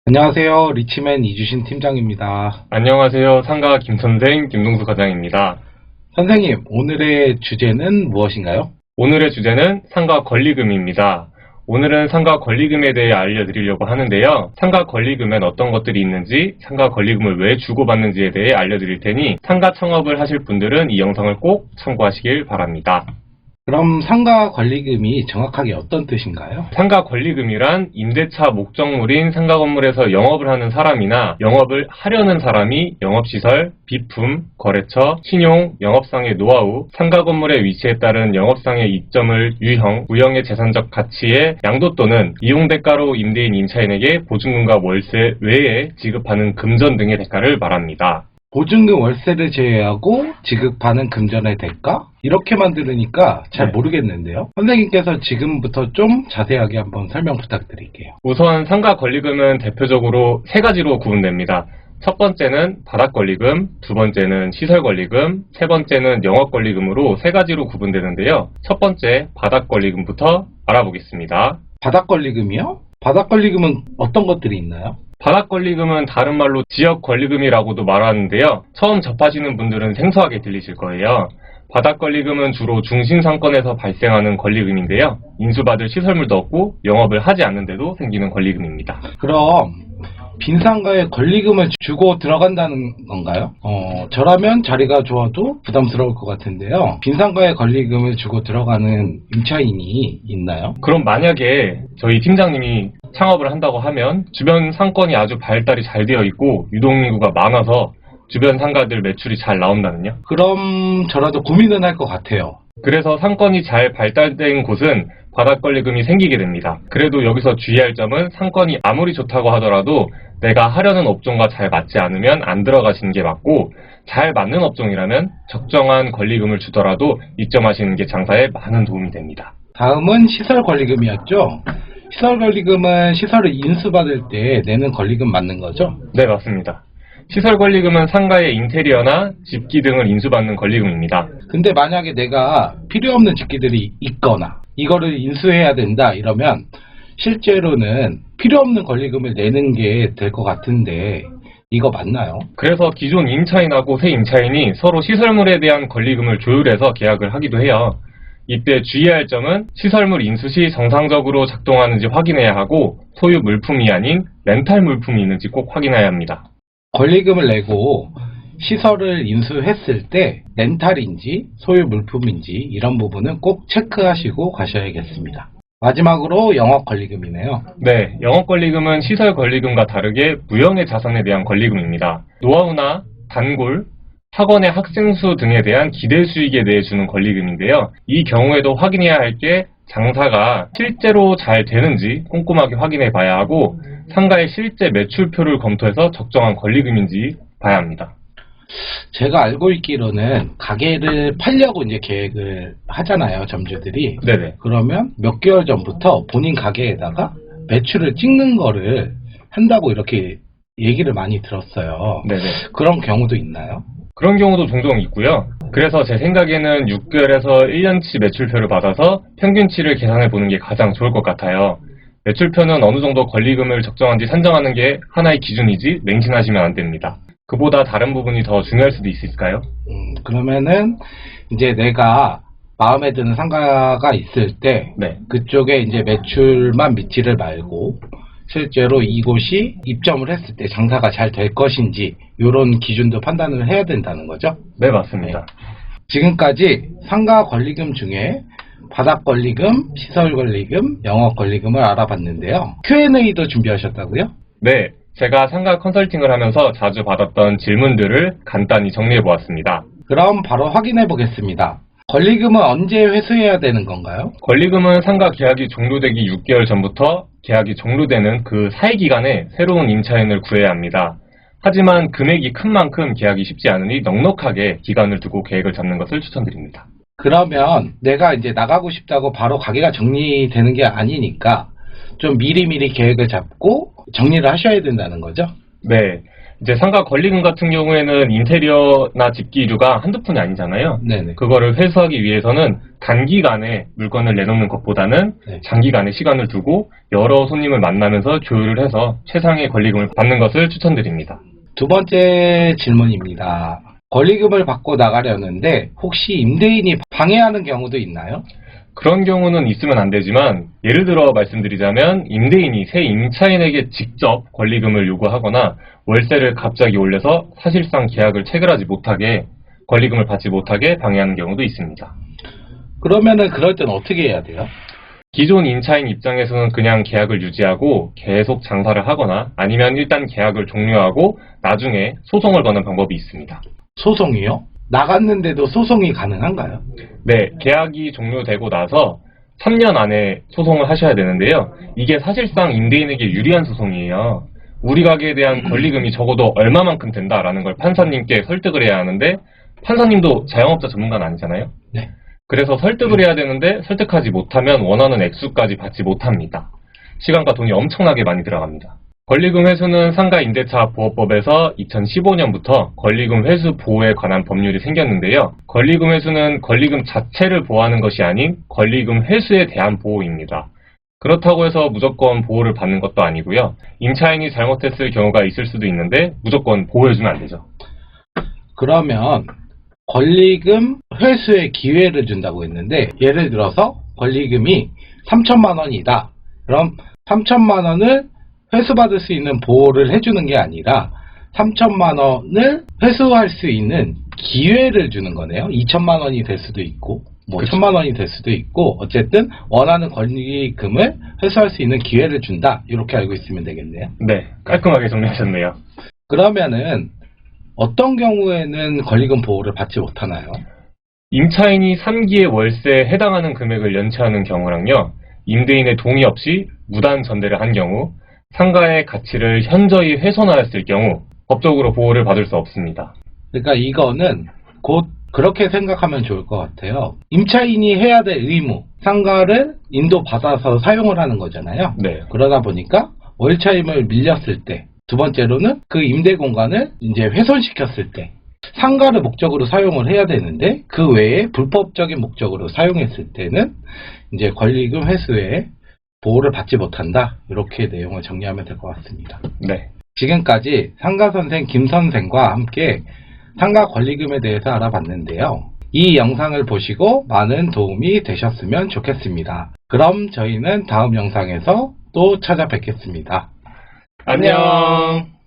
안녕하세요. 리치맨 이주신 팀장입니다. 안녕하세요. 상가 김선생 김동수 과장입니다. 선생님, 오늘의 주제는 무엇인가요? 오늘의 주제는 상가 권리금입니다. 오늘은 상가 권리금에 대해 알려드리려고 하는데요. 상가 권리금엔 어떤 것들이 있는지, 상가 권리금을 왜 주고받는지에 대해 알려드릴 테니 상가 창업을 하실 분들은 이 영상을 꼭 참고하시길 바랍니다. 그럼 상가 권리금이 정확하게 어떤 뜻인가요? 상가 권리금이란 임대차 목적물인 상가 건물에서 영업을 하는 사람이나 영업을 하려는 사람이 영업시설, 비품, 거래처, 신용, 영업상의 노하우, 상가 건물의 위치에 따른 영업상의 이점을 유형, 무형의 재산적 가치의 양도 또는 이용대가로 임대인 임차인에게 보증금과 월세 외에 지급하는 금전 등의 대가를 말합니다. 보증금 월세를 제외하고 지급하는 금전의 대가? 이렇게만 들으니까 잘 네. 모르겠는데요. 선생님께서 지금부터 좀 자세하게 한번 설명 부탁드릴게요. 우선 상가 권리금은 대표적으로 세 가지로 구분됩니다. 첫 번째는 바닥 권리금, 두 번째는 시설 권리금, 세 번째는 영업 권리금으로 세 가지로 구분되는데요. 첫 번째 바닥 권리금부터 알아보겠습니다. 바닥 권리금이요? 바닥 권리금은 어떤 것들이 있나요? 바닥 권리금은 다른 말로 지역 권리금이라고도 말하는데요. 처음 접하시는 분들은 생소하게 들리실 거예요. 바닥 권리금은 주로 중심 상권에서 발생하는 권리금인데요. 인수받을 시설물도 없고 영업을 하지 않는데도 생기는 권리금입니다. 그럼 빈상가에 권리금을 주고 들어간다는 건가요? 저라면 자리가 좋아도 부담스러울 것 같은데요. 빈상가에 권리금을 주고 들어가는 임차인이 있나요? 그럼 만약에 저희 팀장님이 창업을 한다고 하면 주변 상권이 아주 발달이 잘 되어 있고 유동인구가 많아서 주변 상가들 매출이 잘 나온다면요? 그럼 저라도 고민은 할 것 같아요. 그래서 상권이 잘 발달된 곳은 바닥 권리금이 생기게 됩니다. 그래도 여기서 주의할 점은 상권이 아무리 좋다고 하더라도 내가 하려는 업종과 잘 맞지 않으면 안 들어가시는 게 맞고, 잘 맞는 업종이라면 적정한 권리금을 주더라도 입점하시는 게 장사에 많은 도움이 됩니다. 다음은 시설 권리금이었죠? 시설 권리금은 시설을 인수받을 때 내는 권리금 맞는 거죠? 네, 맞습니다. 시설 권리금은 상가의 인테리어나 집기 등을 인수받는 권리금입니다. 근데 만약에 내가 필요 없는 집기들이 있거나 이거를 인수해야 된다 이러면 실제로는 필요 없는 권리금을 내는 게 될 것 같은데 이거 맞나요? 그래서 기존 임차인하고 새 임차인이 서로 시설물에 대한 권리금을 조율해서 계약을 하기도 해요. 이때 주의할 점은 시설물 인수 시 정상적으로 작동하는지 확인해야 하고, 소유 물품이 아닌 렌탈 물품이 있는지 꼭 확인해야 합니다. 권리금을 내고 시설을 인수했을 때 렌탈인지 소유 물품인지 이런 부분은 꼭 체크하시고 가셔야겠습니다. 마지막으로 영업 권리금이네요. 네, 영업 권리금은 시설 권리금과 다르게 무형의 자산에 대한 권리금입니다. 노하우나 단골, 학원의 학생 수 등에 대한 기대 수익에 대해 주는 권리금인데요. 이 경우에도 확인해야 할 게 장사가 실제로 잘 되는지 꼼꼼하게 확인해 봐야 하고, 상가의 실제 매출표를 검토해서 적정한 권리금인지 봐야 합니다. 제가 알고 있기로는 가게를 팔려고 이제 계획을 하잖아요, 점주들이. 네네. 그러면 몇 개월 전부터 본인 가게에다가 매출을 찍는 거를 한다고 이렇게 얘기를 많이 들었어요. 네네. 그런 경우도 있나요? 그런 경우도 종종 있고요. 그래서 제 생각에는 6개월에서 1년치 매출표를 받아서 평균치를 계산해 보는 게 가장 좋을 것 같아요. 매출표는 어느 정도 권리금을 적정한지 산정하는 게 하나의 기준이지 맹신하시면 안 됩니다. 그보다 다른 부분이 더 중요할 수도 있을까요? 그러면은 이제 내가 마음에 드는 상가가 있을 때 네. 그쪽에 이제 매출만 믿지를 말고 실제로 이곳이 입점을 했을 때 장사가 잘 될 것인지 이런 기준도 판단을 해야 된다는 거죠. 네, 맞습니다. 지금까지 상가 권리금 중에 바닥 권리금, 시설 권리금, 영업 권리금을 알아봤는데요. Q&A도 준비하셨다고요? 네, 제가 상가 컨설팅을 하면서 자주 받았던 질문들을 간단히 정리해 보았습니다. 그럼 바로 확인해 보겠습니다. 권리금은 언제 회수해야 되는 건가요? 권리금은 상가 계약이 종료되기 6개월 전부터 계약이 종료되는 그 사이 기간에 새로운 임차인을 구해야 합니다. 하지만 금액이 큰 만큼 계약이 쉽지 않으니 넉넉하게 기간을 두고 계획을 잡는 것을 추천드립니다. 그러면 내가 이제 나가고 싶다고 바로 가게가 정리되는 게 아니니까 좀 미리미리 계획을 잡고 정리를 하셔야 된다는 거죠? 네, 이제 상가 권리금 같은 경우에는 인테리어나 집기류가 한두 푼이 아니잖아요. 네네. 그거를 회수하기 위해서는 단기간에 물건을 내놓는 것보다는 네. 장기간의 시간을 두고 여러 손님을 만나면서 조율을 해서 최상의 권리금을 받는 것을 추천드립니다. 두 번째 질문입니다. 권리금을 받고 나가려는데 혹시 임대인이 방해하는 경우도 있나요? 그런 경우는 있으면 안 되지만 예를 들어 말씀드리자면 임대인이 새 임차인에게 직접 권리금을 요구하거나 월세를 갑자기 올려서 사실상 계약을 체결하지 못하게 권리금을 받지 못하게 방해하는 경우도 있습니다. 그러면은 그럴 땐 어떻게 해야 돼요? 기존 임차인 입장에서는 그냥 계약을 유지하고 계속 장사를 하거나 아니면 일단 계약을 종료하고 나중에 소송을 거는 방법이 있습니다. 소송이요? 나갔는데도 소송이 가능한가요? 네, 계약이 종료되고 나서 3년 안에 소송을 하셔야 되는데요. 이게 사실상 임대인에게 유리한 소송이에요. 우리 가게에 대한 권리금이 적어도 얼마만큼 된다라는 걸 판사님께 설득을 해야 하는데 판사님도 자영업자 전문가는 아니잖아요. 네. 그래서 설득을 해야 되는데 설득하지 못하면 원하는 액수까지 받지 못합니다. 시간과 돈이 엄청나게 많이 들어갑니다. 권리금 회수는 상가임대차 보호법에서 2015년부터 권리금 회수 보호에 관한 법률이 생겼는데요. 권리금 회수는 권리금 자체를 보호하는 것이 아닌 권리금 회수에 대한 보호입니다. 그렇다고 해서 무조건 보호를 받는 것도 아니고요. 임차인이 잘못했을 경우가 있을 수도 있는데 무조건 보호해주면 안 되죠. 그러면 권리금 회수의 기회를 준다고 했는데 예를 들어서 권리금이 3천만 원이다. 그럼 3천만 원을 회수받을 수 있는 보호를 해주는 게 아니라 3천만 원을 회수할 수 있는 기회를 주는 거네요. 2천만 원이 될 수도 있고 뭐 그쵸. 1천만 원이 될 수도 있고 어쨌든 원하는 권리금을 회수할 수 있는 기회를 준다. 이렇게 알고 있으면 되겠네요. 네, 깔끔하게 정리하셨네요. 그러면은 어떤 경우에는 권리금 보호를 받지 못하나요? 임차인이 3기의 월세에 해당하는 금액을 연체하는 경우랑요. 임대인의 동의 없이 무단 전대를 한 경우, 상가의 가치를 현저히 훼손하였을 경우 법적으로 보호를 받을 수 없습니다. 그러니까 이거는 곧 그렇게 생각하면 좋을 것 같아요. 임차인이 해야 될 의무, 상가를 인도받아서 사용을 하는 거잖아요. 네. 그러다 보니까 월차임을 밀렸을 때, 두 번째로는 그 임대 공간을 이제 훼손시켰을 때, 상가를 목적으로 사용을 해야 되는데 그 외에 불법적인 목적으로 사용했을 때는 이제 권리금 회수에 보호를 받지 못한다. 이렇게 내용을 정리하면 될 것 같습니다. 네. 지금까지 상가선생 김선생과 함께 상가 권리금에 대해서 알아봤는데요. 이 영상을 보시고 많은 도움이 되셨으면 좋겠습니다. 그럼 저희는 다음 영상에서 또 찾아뵙겠습니다. 안녕.